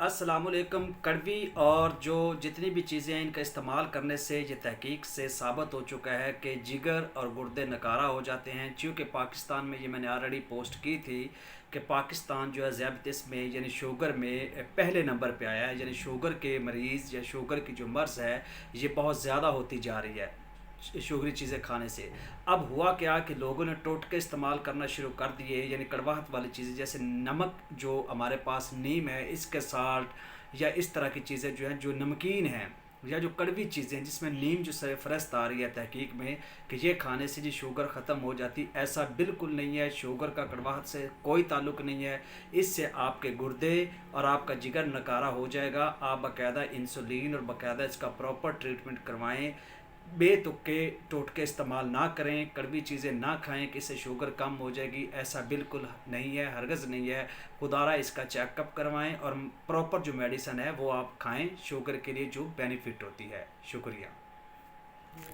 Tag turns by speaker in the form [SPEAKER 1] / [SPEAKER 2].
[SPEAKER 1] अस्सलाम वालेकुम। कड़वी और जो जितनी भी चीज़ें हैं इनका इस्तेमाल करने से ये तहकीक से साबित हो चुका है कि जिगर और गुर्दे नकारा हो जाते हैं। चूँकि पाकिस्तान में ये मैंने ऑलरेडी पोस्ट की थी कि पाकिस्तान जो है ज़ियाबतीस में यानी शुगर में पहले नंबर पे आया है। यानी शुगर के मरीज़ या शुगर की जो मर्ज़ है ये बहुत ज़्यादा होती जा रही है शुगरी चीज़ें खाने से। अब हुआ क्या कि लोगों ने टोटके इस्तेमाल करना शुरू कर दिए, यानी कड़वाहट वाली चीज़ें जैसे नमक, जो हमारे पास नीम है इसके साल्ट, या इस तरह की चीज़ें जो हैं जो नमकीन हैं या जो कड़वी चीज़ें जिसमें नीम जो सरफरस्त आ रही है तहकीक में कि ये खाने से जी शुगर ख़त्म हो जाती, ऐसा बिल्कुल नहीं है। शुगर का कड़वाहट से कोई ताल्लुक़ नहीं है। इससे आपके गुर्दे और आपका जिगर नकारा हो जाएगा। आप बाकायदा इंसुलिन और बाकायदा इसका प्रॉपर ट्रीटमेंट करवाएं। बेतुके टोटके इस्तेमाल ना करें, कड़वी चीज़ें ना खाएं कि इससे शुगर कम हो जाएगी, ऐसा बिल्कुल नहीं है, हरगज़ नहीं है। खुदारा इसका चेकअप करवाएं और प्रॉपर जो मेडिसन है वो आप खाएं शुगर के लिए जो बेनिफिट होती है। शुक्रिया।